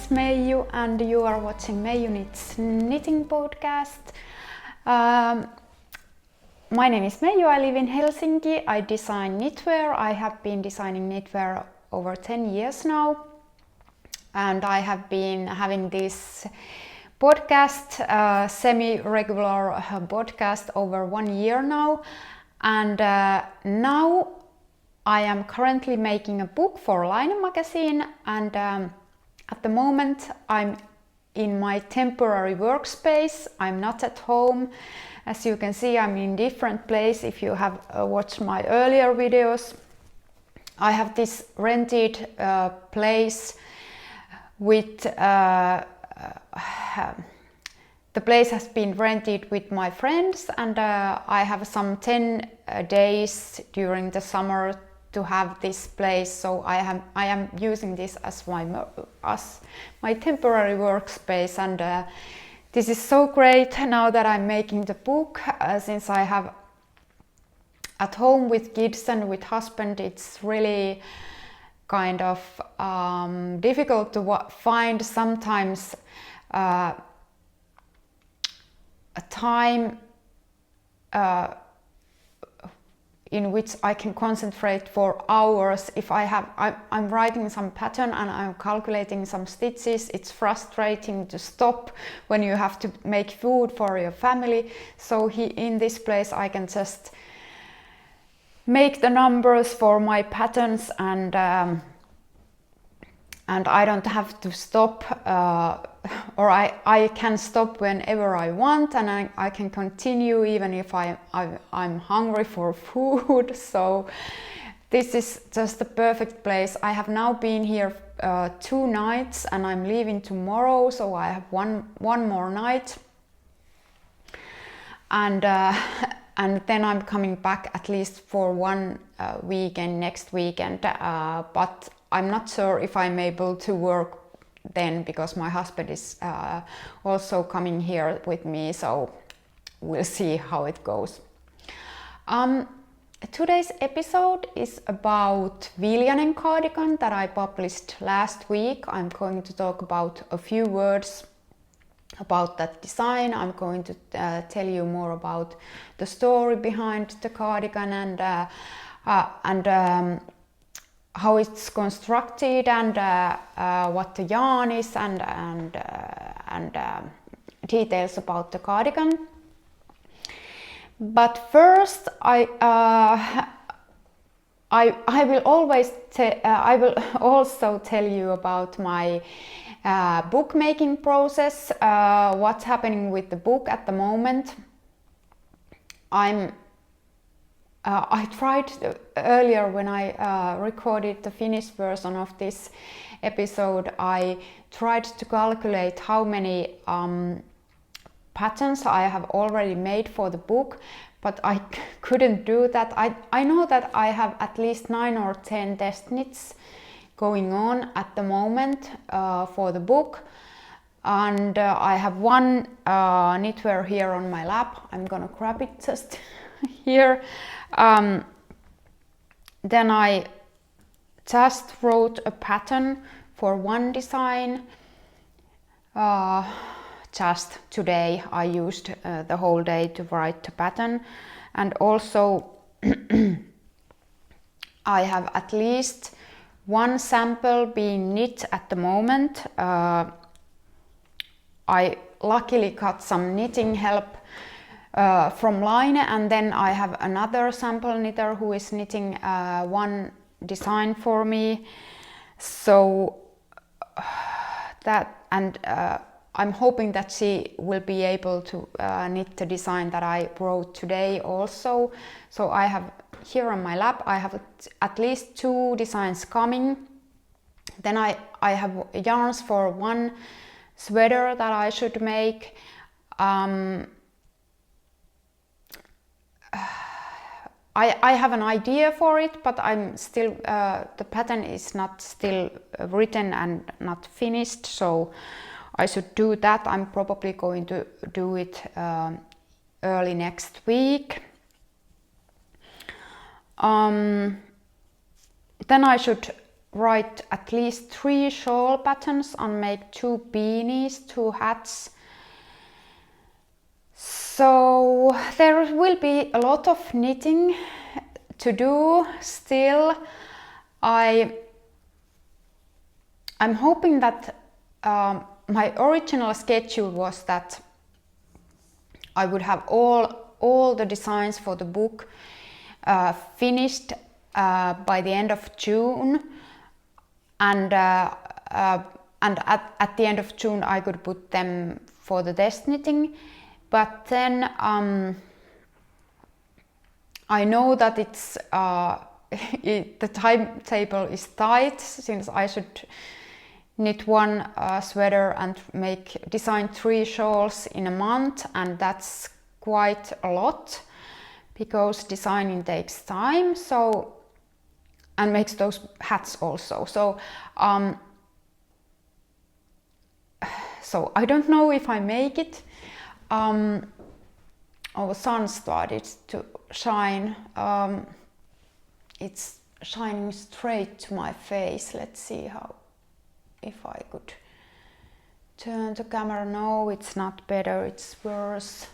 is Meiju and you are watching Meiju Knits knitting podcast. My name is Meiju, I live in Helsinki, I design knitwear. I have been designing knitwear over 10 years now, and I have been having this podcast, semi-regular podcast over 1 year now, and now I am currently making a book for Line magazine, and at the moment I'm in my temporary workspace. I'm not at home. As you can see, I'm in different place. If you have watched my earlier videos, I have this rented place with the place has been rented with my friends, and I have some 10 days during the summer to have this place, so I am using this as my temporary workspace, and this is so great now that I'm making the book, since I have at home with kids and with husband. It's really kind of difficult to find sometimes a time in which I can concentrate for hours. If I'm writing some pattern and I'm calculating some stitches, it's frustrating to stop when you have to make food for your family. So in this place I can just make the numbers for my patterns, and I don't have to stop, or I can stop whenever I want, and I can continue even if I'm hungry for food. So this is just the perfect place. I have now been here 2 nights and I'm leaving tomorrow, so I have one more night, and then I'm coming back at least for 1 weekend next weekend, but I'm not sure if I'm able to work then, because my husband is also coming here with me, so we'll see how it goes. Today's episode is about Viljanen cardigan that I published last week. I'm going to talk about a few words about that design. I'm going to tell you more about the story behind the cardigan, and how it's constructed, and what the yarn is, and details about the cardigan. But first, I will also tell you about my bookmaking process, what's happening with the book at the moment. I tried earlier when I recorded the Finnish version of this episode, I tried to calculate how many patterns I have already made for the book, but I couldn't do that. I know that I have at least 9 or 10 test knits going on at the moment for the book, and I have one knitwear here on my lap. I'm gonna grab it just here. Then I just wrote a pattern for one design. Just today I used the whole day to write the pattern, and also I have at least one sample being knit at the moment. I luckily got some knitting help from Line, and then I have another sample knitter who is knitting one design for me. So I'm hoping that she will be able to knit the design that I wrote today also. So I have here on my lap, I have at least 2 designs coming. Then I have yarns for one sweater that I should make. I have an idea for it, but I'm still the pattern is not still written and not finished, so I should do that. I'm probably going to do it early next week. Then I should write at least 3 shawl patterns and make 2 beanies, 2 hats. So there will be a lot of knitting to do still. I'm hoping that my original schedule was that I would have all the designs for the book finished by the end of June, and at the end of June I could put them for the test knitting. But then I know that it's the timetable is tight, since I should knit 1 sweater and design 3 shawls in a month, and that's quite a lot because designing takes time. So, and makes those hats also. So so I don't know if I make it. Our sun started to shine. It's shining straight to my face. Let's see if I could turn the camera. No, it's not better, it's worse.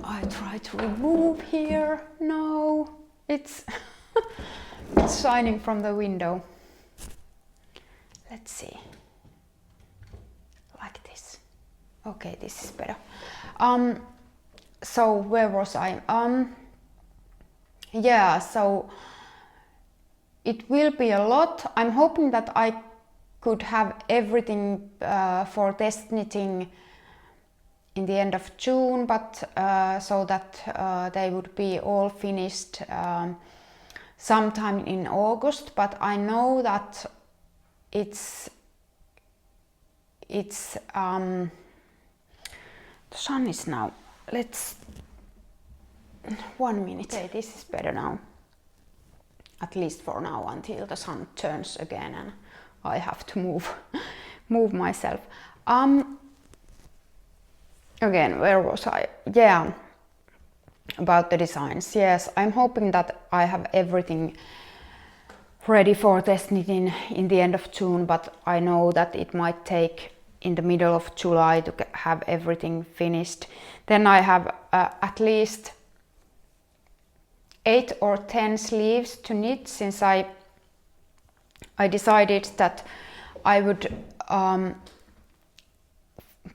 I try to remove here. No, it's it's shining from the window. Let's see. Like this. Okay, this is better. So where was I? Yeah, so it will be a lot. I'm hoping that I could have everything for test knitting in the end of June, but so that they would be all finished sometime in August. But I know that it's the sun is now. Let's 1 minute. Okay, this is better now. At least for now, until the sun turns again and I have to move myself. Again, where was I? Yeah, about the designs. Yes, I'm hoping that I have everything ready for test knitting in the end of June, but I know that it might take in the middle of July to have everything finished. Then I have at least 8 or 10 sleeves to knit, since I decided that I would,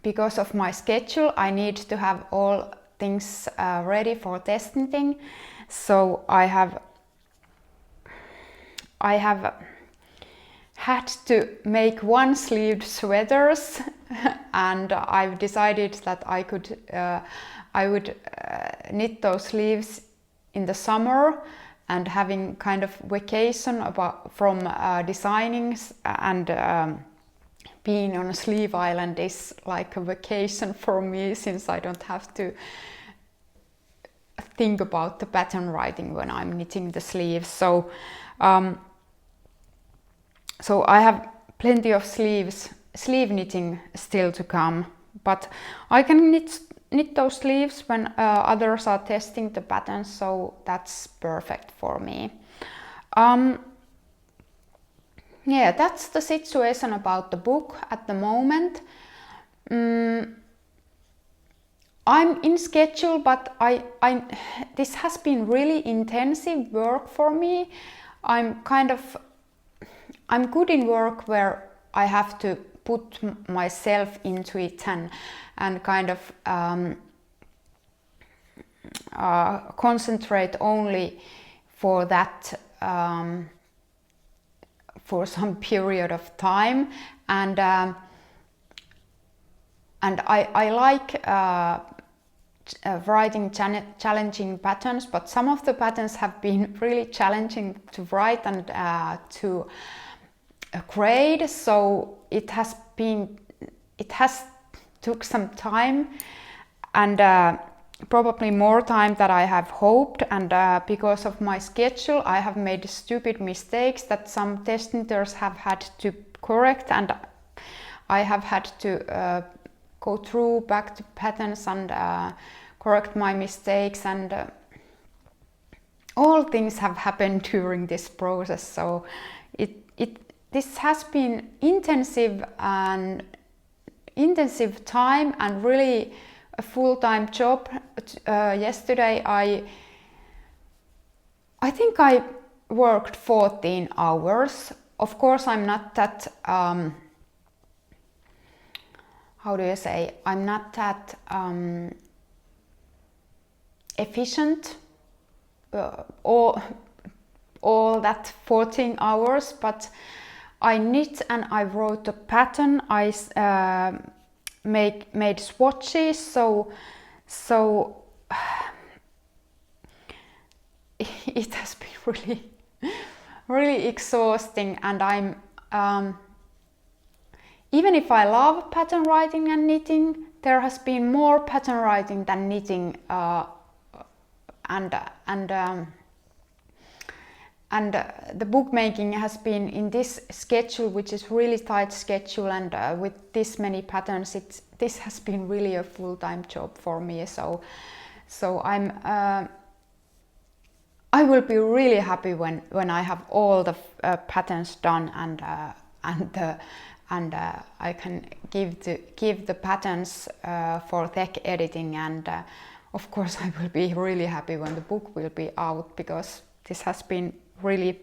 because of my schedule, I need to have all things ready for test knitting. So I have had to make 1-sleeved sweaters, and I've decided that I would knit those sleeves in the summer, and having kind of vacation from designing, and being on a sleeve island is like a vacation for me, since I don't have to think about the pattern writing when I'm knitting the sleeves. So so I have plenty of sleeve knitting still to come, but I can knit those sleeves when others are testing the patterns, so that's perfect for me. Yeah, that's the situation about the book at the moment. I'm in schedule, but this has been really intensive work for me. I'm good in work where I have to put myself into it and kind of concentrate only for that for some period of time, and I like writing challenging patterns, but some of the patterns have been really challenging to write and to grade, so it has took some time, and probably more time than I have hoped, and because of my schedule I have made stupid mistakes that some test knitters have had to correct, and I have had to go through back to patterns and correct my mistakes, and all things have happened during this process, so this has been intensive time and really a full-time job. Yesterday I think I worked 14 hours. Of course, I'm not that how do you say? I'm not that efficient all that 14 hours, but I knit and I wrote a pattern. I made swatches, so it has been really exhausting, and I'm even if I love pattern writing and knitting, there has been more pattern writing than knitting, and the bookmaking has been in this schedule, which is really tight schedule, and with this many patterns, this has been really a full-time job for me. So I will be really happy when I have all the patterns done, and I can give the patterns for tech editing, and of course I will be really happy when the book will be out, because this has been really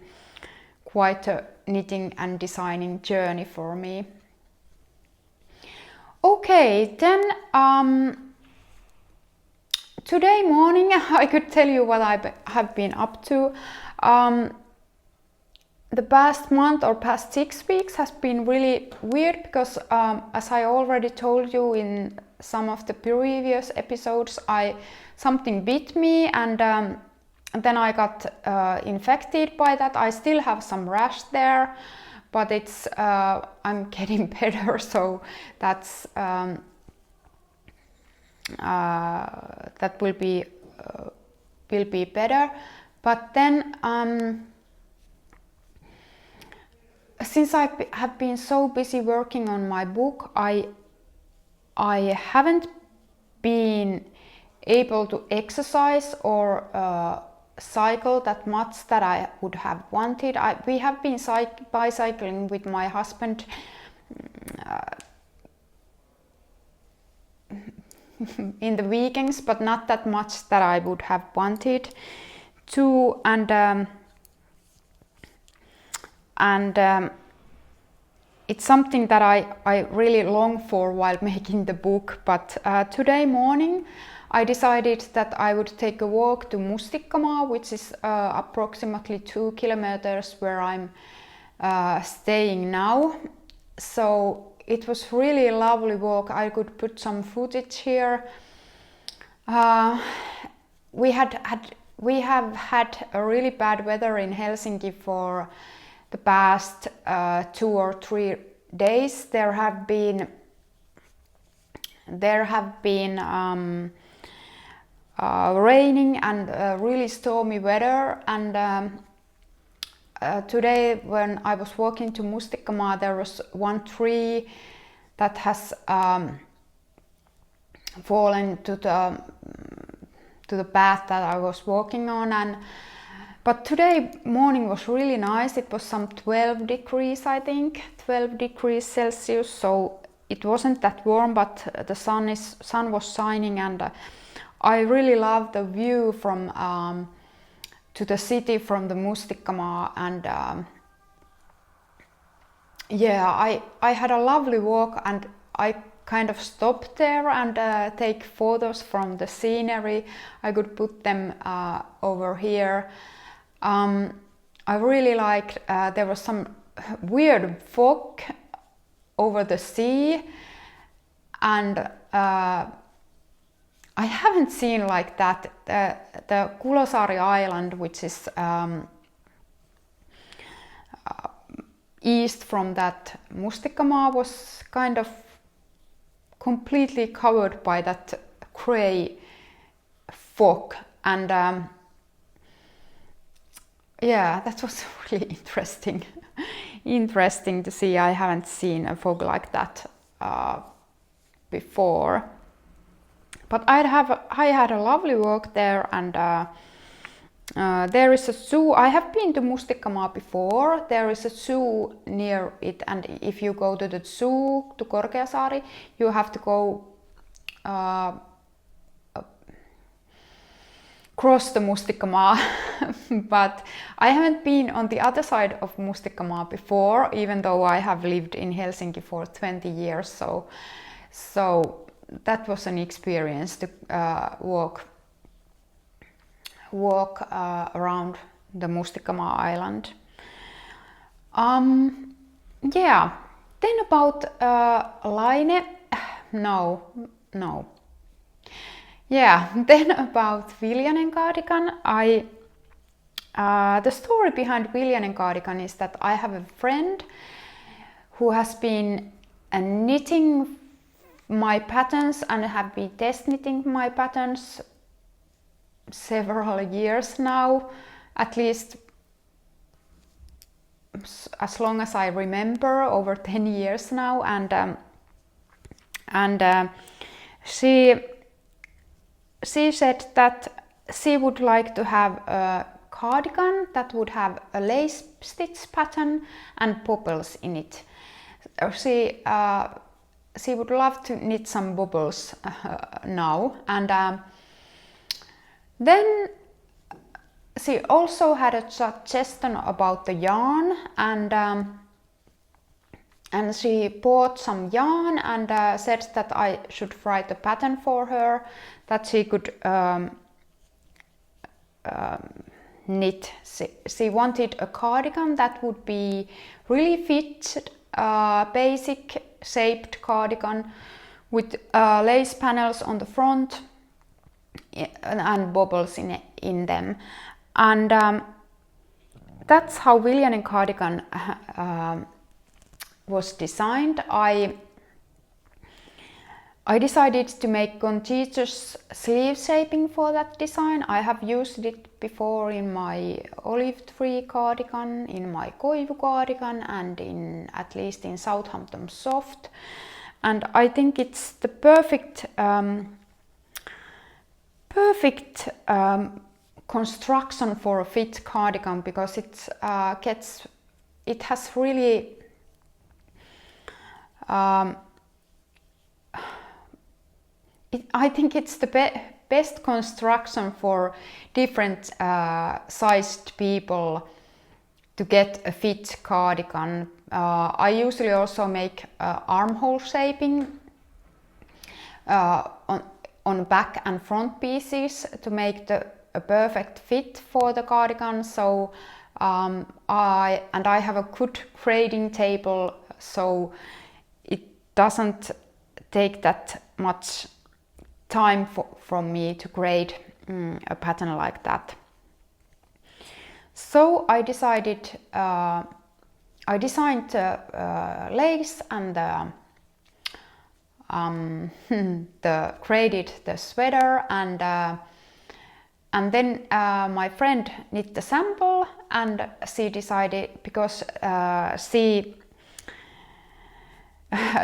quite a knitting and designing journey for me. Okay, then today morning I could tell you what I have been up to. The past month or past 6 weeks has been really weird, because as I already told you in some of the previous episodes, something bit me, and then I got infected by that. I still have some rash there, but it's I'm getting better, so that's that will be better. But then since I have been so busy working on my book, I haven't been able to exercise or cycle that much that I would have wanted. We have been bicycling with my husband in the weekends, but not that much that I would have wanted to, and it's something that I really long for while making the book. But today morning I decided that I would take a walk to Mustikkamaa, which is approximately 2 kilometers where I'm staying now. So it was really a lovely walk. I could put some footage here. We have had a really bad weather in Helsinki for the past 2 or 3 days. There have been raining and really stormy weather, and today when I was walking to Mustikkamaa, there was one tree that has fallen to the path that I was walking on, but today morning was really nice. It was some 12 degrees, I think, 12 degrees Celsius, so it wasn't that warm, but the sun was shining, and I really love the view from to the city from the Mustikkamaa, and yeah, I had a lovely walk, and I kind of stopped there and take photos from the scenery. I could put them over here. I really liked, there was some weird fog over the sea, and I haven't seen like that. The Kulosaari Island, which is east from that Mustikkamaa, was kind of completely covered by that grey fog, and yeah, that was really interesting to see. I haven't seen a fog like that before. But I had a lovely walk there, and there is a zoo. I have been to Mustikkamaa before. There is a zoo near it, and if you go to the zoo to Korkeasaari, you have to go cross the Mustikkamaa. But I haven't been on the other side of Mustikkamaa before, even though I have lived in Helsinki for 20 years. So that was an experience to walk around the Mustikkamaa island. Yeah, then about Laine, no. Yeah, then about Viljanen cardigan, the story behind Viljanen cardigan is that I have a friend who has been knitting my patterns and have been test knitting my patterns several years now, at least as long as I remember, over 10 years now, and she said that she would like to have a cardigan that would have a lace stitch pattern and bubbles in it. She would love to knit some bubbles now, and then she also had a suggestion about the yarn, and she bought some yarn and said that I should write a pattern for her that she could knit. She wanted a cardigan that would be really fit, basic shaped cardigan with lace panels on the front and bubbles in them, and that's how Viljanen cardigan was designed. I decided to make continuous sleeve shaping for that design. I have used it before in my olive tree cardigan, in my koivu cardigan, and at least in Southampton soft, and I think it's the perfect construction for a fit cardigan, because it has really I think it's the best construction for different sized people to get a fit cardigan. I usually also make armhole shaping on back and front pieces to make a perfect fit for the cardigan. So I have a good grading table, so it doesn't take that much time from me to grade a pattern like that. So I decided, I designed lace and graded the sweater, and then my friend knit the sample, and she decided, because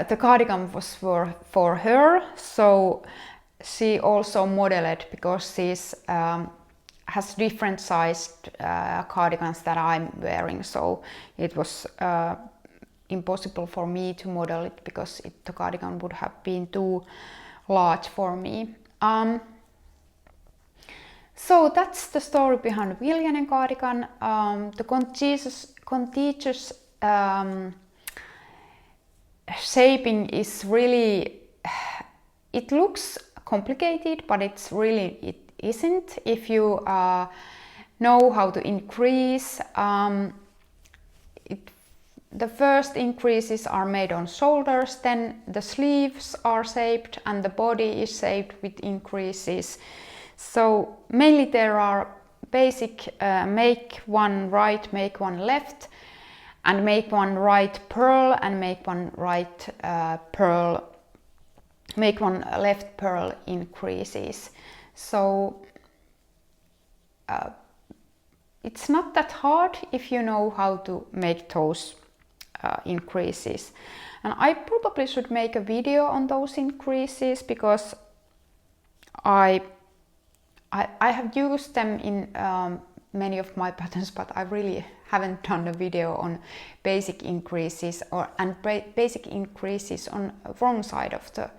the cardigan was for her, so she also modeled, because she has different sized cardigans that I'm wearing, so it was impossible for me to model it, because the cardigan would have been too large for me. So that's the story behind Viljanen cardigan. The contiguous shaping is really, it looks complicated, but it isn't if you know how to increase. The first increases are made on shoulders, then the sleeves are shaped and the body is shaped with increases. So mainly there are basic make one right, make one left, and make one right purl, and make one right purl, make one left purl increases. So it's not that hard if you know how to make those increases. And I probably should make a video on those increases, because I have used them in many of my patterns, but I really haven't done a video on basic increases and basic increases on wrong side of the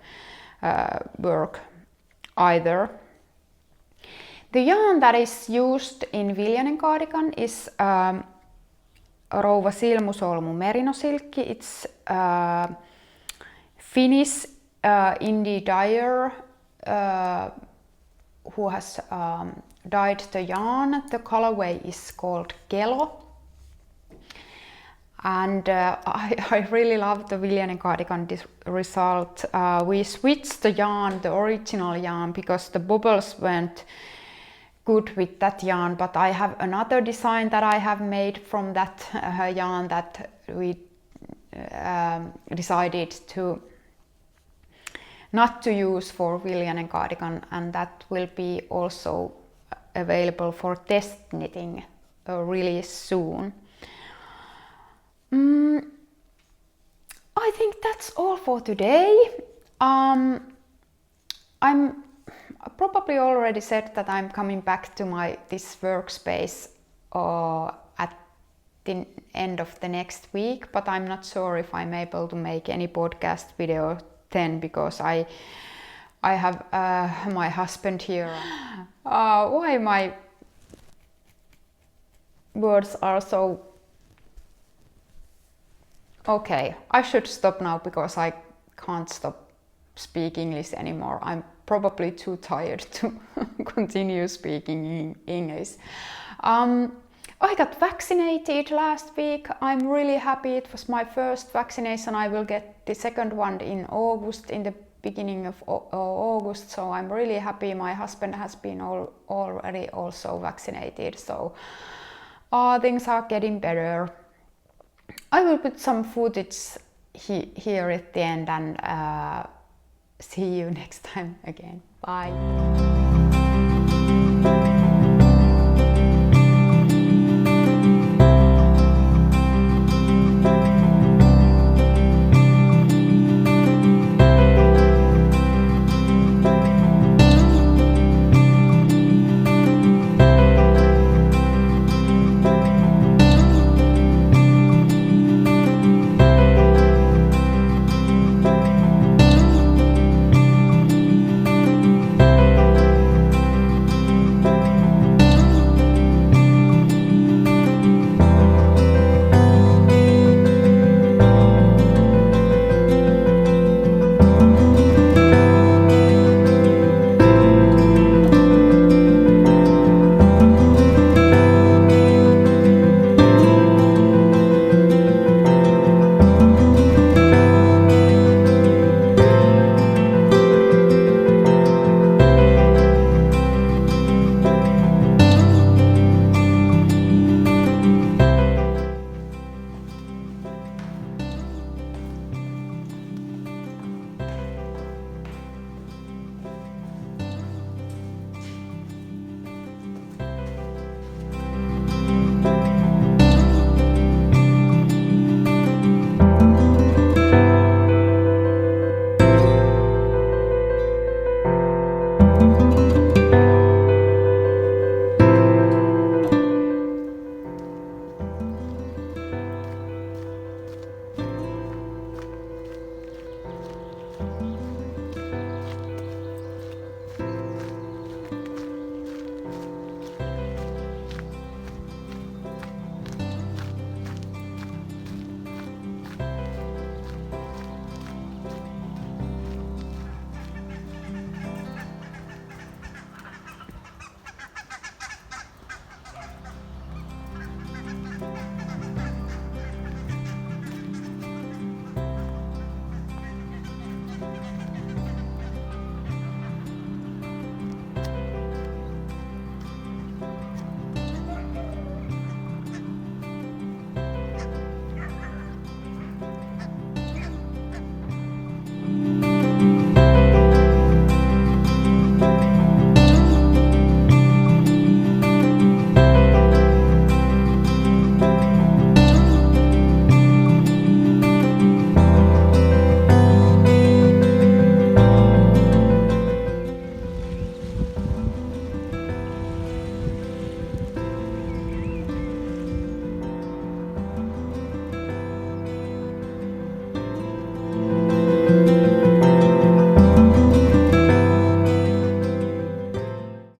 work either. The yarn that is used in Viljanen cardigan is Rouva Silmusolmu merino silkki. It's Finnish indie dyer who has dyed the yarn. The colorway is called Kelo. And I really love the Viljanen cardigan result. We switched the yarn, the original yarn, because the bubbles weren't good with that yarn, but I have another design that I have made from that yarn that we decided to not to use for Viljanen cardigan, and that will be also available for test knitting really soon. I think that's all for today. I'm probably already said that I'm coming back to this workspace at the end of the next week, but I'm not sure if I'm able to make any podcast video then, because I have my husband here. Why my words are so... Okay, I should stop now because I can't stop speaking English anymore. I'm probably too tired to continue speaking English. I got vaccinated last week. I'm really happy. It was my first vaccination. I will get the second one in August, in the beginning of August. So I'm really happy. My husband has been already also vaccinated. So things are getting better. I will put some footage here at the end, and see you next time again. Bye.